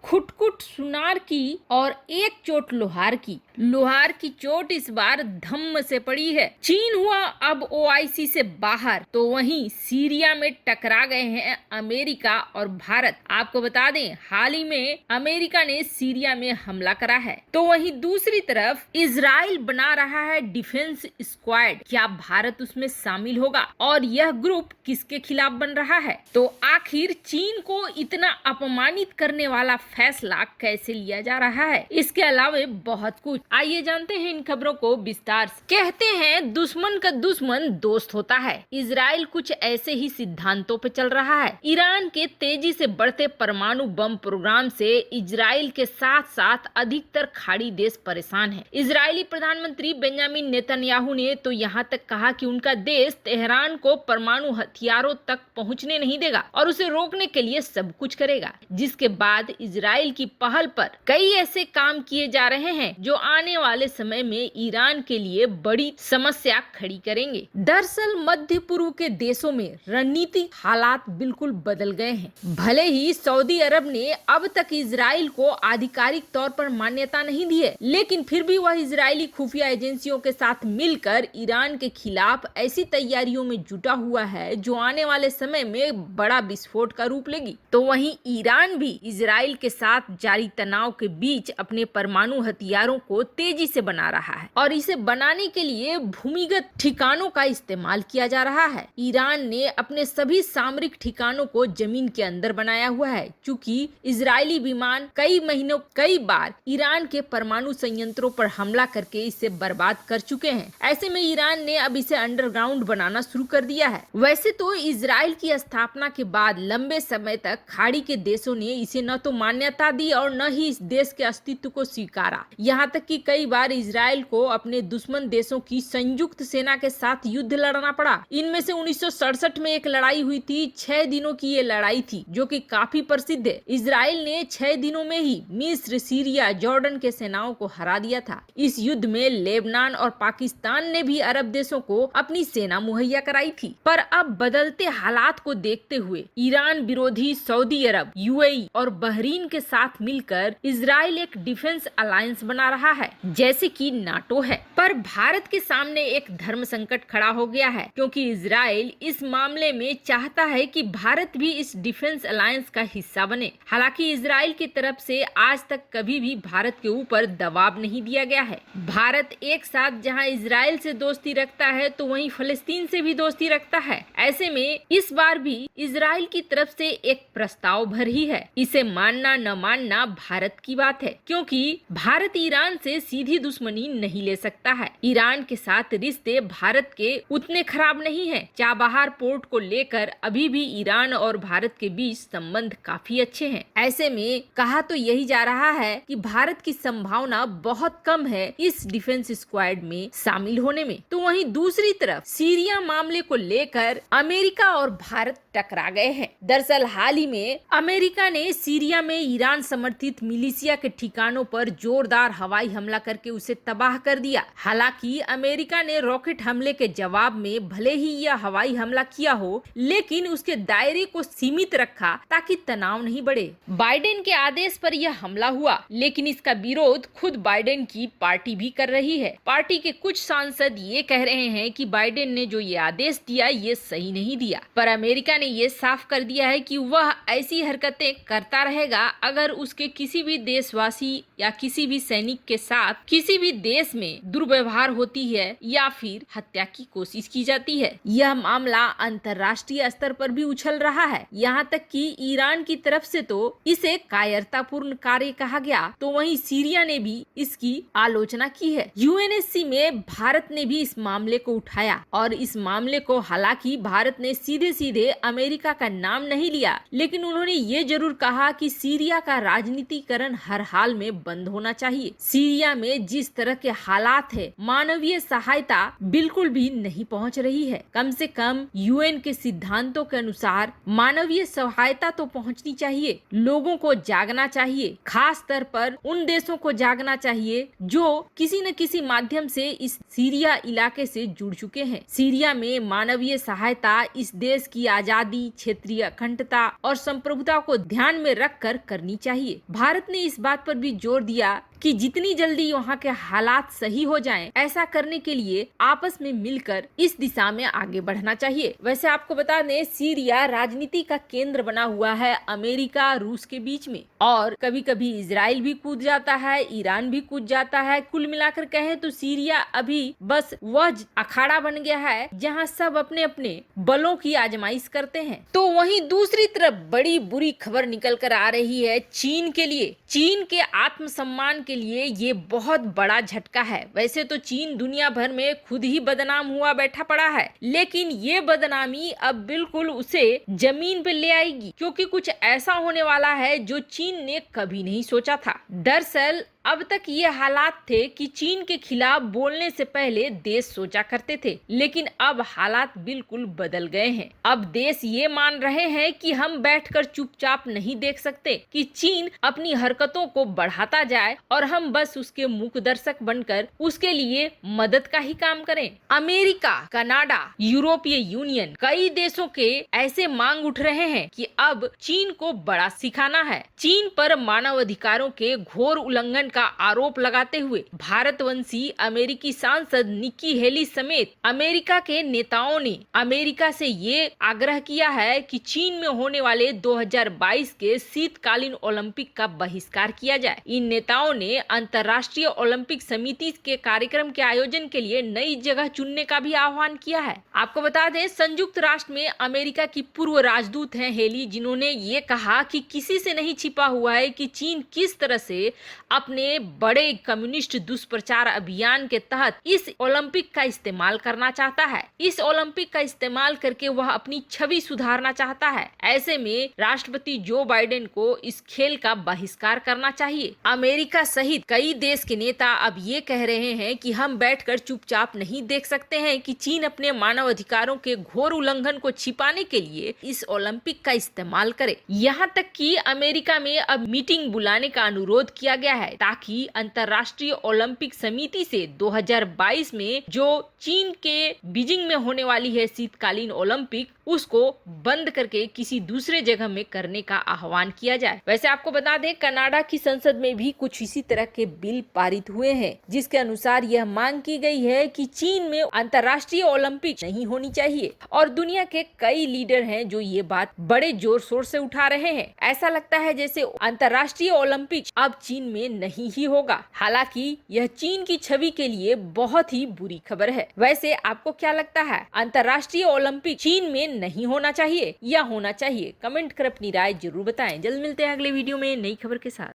खुटखुट सुनार की और एक चोट लोहार की। लोहार की चोट इस बार धम्म से पड़ी है। चीन हुआ अब ओआईसी से बाहर, तो वहीं सीरिया में टकरा गए हैं अमेरिका और भारत। आपको बता दें, हाल ही में अमेरिका ने सीरिया में हमला करा है, तो वहीं दूसरी तरफ इजराइल बना रहा है डिफेंस स्क्वाड। क्या भारत उसमें शामिल होगा और यह ग्रुप किसके खिलाफ बन रहा है? तो आखिर चीन को इतना अपमानित करने वाला फैसला कैसे लिया जा रहा है? इसके अलावा बहुत कुछ, आइए जानते हैं इन खबरों को विस्तार से। कहते हैं दुश्मन का दुश्मन दोस्त होता है। इजराइल कुछ ऐसे ही सिद्धांतों पे चल रहा है। ईरान के तेजी से बढ़ते परमाणु बम प्रोग्राम से इजराइल के साथ साथ अधिकतर खाड़ी देश परेशान है। इजरायली प्रधानमंत्री बेंजामिन नेतन्याहू ने तो यहाँ तक कहा कि उनका देश तेहरान को परमाणु हथियारों तक पहुँचने नहीं देगा और उसे रोकने के लिए सब कुछ करेगा। जिसके बाद इजराइल की पहल पर कई ऐसे काम किए जा रहे हैं जो आने वाले समय में ईरान के लिए बड़ी समस्या खड़ी करेंगे। दरअसल मध्य पूर्व के देशों में रणनीतिक हालात बिल्कुल बदल गए हैं। भले ही सऊदी अरब ने अब तक इजराइल को आधिकारिक तौर पर मान्यता नहीं दी है, लेकिन फिर भी वह इजरायली खुफिया एजेंसियों के साथ मिलकर ईरान के खिलाफ ऐसी तैयारियों में जुटा हुआ है जो आने वाले समय में बड़ा विस्फोट का रूप लेगी। तो वहीं ईरान भी इजराइल के साथ जारी तनाव के बीच अपने परमाणु हथियारों को तेजी से बना रहा है और इसे बनाने के लिए भूमिगत ठिकानों का इस्तेमाल किया जा रहा है। ईरान ने अपने सभी सामरिक ठिकानों को जमीन के अंदर बनाया हुआ है, क्योंकि इजरायली विमान कई बार ईरान के परमाणु संयंत्रों पर हमला करके इसे बर्बाद कर चुके हैं। ऐसे में ईरान ने अब इसे अंडरग्राउंड बनाना शुरू कर दिया है। वैसे तो इजराइल की स्थापना के बाद लंबे समय तक खाड़ी के देशों ने इसे न तो मान्यता दी और न ही इस देश के अस्तित्व को स्वीकारा। यहाँ तक कि कई बार इजराइल को अपने दुश्मन देशों की संयुक्त सेना के साथ युद्ध लड़ना पड़ा। इनमें से 1967 में एक लड़ाई हुई थी। 6 दिनों की ये लड़ाई थी जो कि काफी प्रसिद्ध है। इजराइल ने 6 दिनों में ही मिस्र, सीरिया, जॉर्डन के सेनाओं को हरा दिया था। इस युद्ध में लेबनान और पाकिस्तान ने भी अरब देशों को अपनी सेना मुहैया कराई थी। पर अब बदलते हालात को देखते हुए ईरान विरोधी सऊदी अरब, यूएई और बहरीन के साथ मिलकर इजराइल एक डिफेंस अलायंस बना रहा है, जैसे कि नाटो है। पर भारत के सामने एक धर्म संकट खड़ा हो गया है, क्योंकि इजराइल इस मामले में चाहता है कि भारत भी इस डिफेंस अलायंस का हिस्सा बने। हालांकि इजराइल की तरफ से आज तक कभी भी भारत के ऊपर दबाव नहीं दिया गया है। भारत एक साथ जहां इजराइल से दोस्ती रखता है तो वहीं फलस्तीन से भी दोस्ती रखता है। ऐसे में इस बार भी इजराइल की तरफ से एक प्रस्ताव भर ही है। इसे मानना न मानना भारत की बात है, क्योंकि भारत ईरान से सीधी दुश्मनी नहीं ले सकता है। ईरान के साथ रिश्ते भारत के उतने खराब नहीं हैं। चाबहार पोर्ट को लेकर अभी भी ईरान और भारत के बीच संबंध काफी अच्छे हैं। ऐसे में कहा तो यही जा रहा है कि भारत की संभावना बहुत कम है इस डिफेंस स्क्वाड में शामिल होने में। तो वहीं दूसरी तरफ सीरिया मामले को लेकर अमेरिका और भारत टकरा गए हैं। दरअसल हाल ही में अमेरिका ने सीरिया में ईरान समर्थित मिलिशिया के ठिकानों पर जोरदार हवाई हमला करके उसे तबाह कर दिया। हालांकि अमेरिका ने रॉकेट हमले के जवाब में भले ही यह हवाई हमला किया हो, लेकिन उसके दायरे को सीमित रखा ताकि तनाव नहीं बढ़े। बाइडेन के आदेश पर यह हमला हुआ, लेकिन इसका विरोध खुद बाइडेन की पार्टी भी कर रही है। पार्टी के कुछ सांसद ये कह रहे हैं कि बाइडेन ने जो ये आदेश दिया ये सही नहीं दिया, पर अमेरिका ने ये साफ कर दिया है कि वह ऐसी हरकतें करता रहेगा अगर उसके किसी भी देशवासी या किसी भी सैनिक के साथ किसी भी देश में दुर्व्यवहार होती है या फिर हत्या की कोशिश की जाती है। यह मामला अंतर्राष्ट्रीय स्तर पर भी उछल रहा है। यहाँ तक कि ईरान की तरफ से तो इसे कायरतापूर्ण कार्य कहा गया, तो वहीं सीरिया ने भी इसकी आलोचना की है। यूएनएससी में भारत ने भी इस मामले को उठाया और इस मामले को हालांकि भारत ने सीधे सीधे अमेरिका का नाम नहीं लिया, लेकिन उन्होंने ये जरूर कहा कि सीरिया का राजनीतिकरण हर हाल में बंद होना चाहिए। सीरिया में जिस तरह के हालात है, मानवीय सहायता बिल्कुल भी नहीं पहुंच रही है। कम से कम यूएन के सिद्धांतों के अनुसार मानवीय सहायता तो पहुंचनी चाहिए। लोगों को जागना चाहिए, खास स्तर पर उन देशों को जागना चाहिए जो किसी न किसी माध्यम से इस सीरिया इलाके से जुड़ चुके हैं। सीरिया में मानवीय सहायता इस देश की आजादी, क्षेत्रीय अखंडता और संप्रभुता को ध्यान में रखकर करनी चाहिए। भारत ने इस बात पर भी जोर दिया कि जितनी जल्दी वहाँ के हालात सही हो जाएं, ऐसा करने के लिए आपस में मिलकर इस दिशा में आगे बढ़ना चाहिए। वैसे आपको बता दें, सीरिया राजनीति का केंद्र बना हुआ है अमेरिका रूस के बीच में, और कभी कभी इजराइल भी कूद जाता है, ईरान भी कूद जाता है। कुल मिलाकर कहें तो सीरिया अभी बस वह अखाड़ा बन गया है जहाँ सब अपने अपने बलों की आजमाइश करते हैं। तो वहीं दूसरी तरफ बड़ी बुरी खबर निकल कर आ रही है चीन के लिए। चीन के आत्मसम्मान के लिए ये बहुत बड़ा झटका है। वैसे तो चीन दुनिया भर में खुद ही बदनाम हुआ बैठा पड़ा है, लेकिन ये बदनामी अब बिल्कुल उसे जमीन पे ले आएगी, क्योंकि कुछ ऐसा होने वाला है जो चीन ने कभी नहीं सोचा था। दरअसल अब तक ये हालात थे कि चीन के खिलाफ बोलने से पहले देश सोचा करते थे, लेकिन अब हालात बिल्कुल बदल गए हैं। अब देश ये मान रहे हैं कि हम बैठकर चुपचाप नहीं देख सकते कि चीन अपनी हरकतों को बढ़ाता जाए और हम बस उसके मूक दर्शक बनकर उसके लिए मदद का ही काम करें। अमेरिका, कनाडा, यूरोपीय यूनियन, कई देशों के ऐसे मांग उठ रहे हैं कि अब चीन को बड़ा सिखाना है। चीन पर मानव अधिकारों के घोर उल्लंघन का आरोप लगाते हुए भारतवंशी अमेरिकी सांसद निक्की हेली समेत अमेरिका के नेताओं ने अमेरिका से ये आग्रह किया है कि चीन में होने वाले 2022 के शीतकालीन ओलंपिक का बहिष्कार किया जाए। इन नेताओं ने अंतर्राष्ट्रीय ओलंपिक समिति के कार्यक्रम के आयोजन के लिए नई जगह चुनने का भी आह्वान किया है। आपको बता दें, संयुक्त राष्ट्र में अमेरिका की पूर्व राजदूत हैं हेली, जिन्होंने ये कहा कि किसी से नहीं छिपा हुआ है कि चीन किस तरह से अपने बड़े कम्युनिस्ट दुष्प्रचार अभियान के तहत इस ओलंपिक का इस्तेमाल करना चाहता है। इस ओलंपिक का इस्तेमाल करके वह अपनी छवि सुधारना चाहता है। ऐसे में राष्ट्रपति जो बाइडेन को इस खेल का बहिष्कार करना चाहिए। अमेरिका सहित कई देश के नेता अब ये कह रहे हैं कि हम बैठकर चुपचाप नहीं देख सकते हैं कि चीन अपने मानव अधिकारों के घोर उल्लंघन को छिपाने के लिए इस ओलंपिक का इस्तेमाल करे। यहाँ तक कि अमेरिका में अब मीटिंग बुलाने का अनुरोध किया गया है ताकि अंतर्राष्ट्रीय ओलंपिक समिति से 2022 में जो चीन के बीजिंग में होने वाली है शीतकालीन ओलंपिक, उसको बंद करके किसी दूसरे जगह में करने का आह्वान किया जाए। वैसे आपको बता दें, कनाडा की संसद में भी कुछ इसी तरह के बिल पारित हुए हैं, जिसके अनुसार यह मांग की गई है कि चीन में अंतर्राष्ट्रीय ओलंपिक नहीं होनी चाहिए। और दुनिया के कई लीडर हैं जो ये बात बड़े जोर शोर से उठा रहे हैं। ऐसा लगता है जैसे अंतर्राष्ट्रीय ओलंपिक अब चीन में नहीं ही होगा। हालांकि यह चीन की छवि के लिए बहुत ही बुरी खबर है। वैसे आपको क्या लगता है, अंतर्राष्ट्रीय ओलंपिक चीन में नहीं होना चाहिए या होना चाहिए? कमेंट कर अपनी राय जरूर बताएं। जल्द मिलते हैं अगले वीडियो में नई खबर के साथ।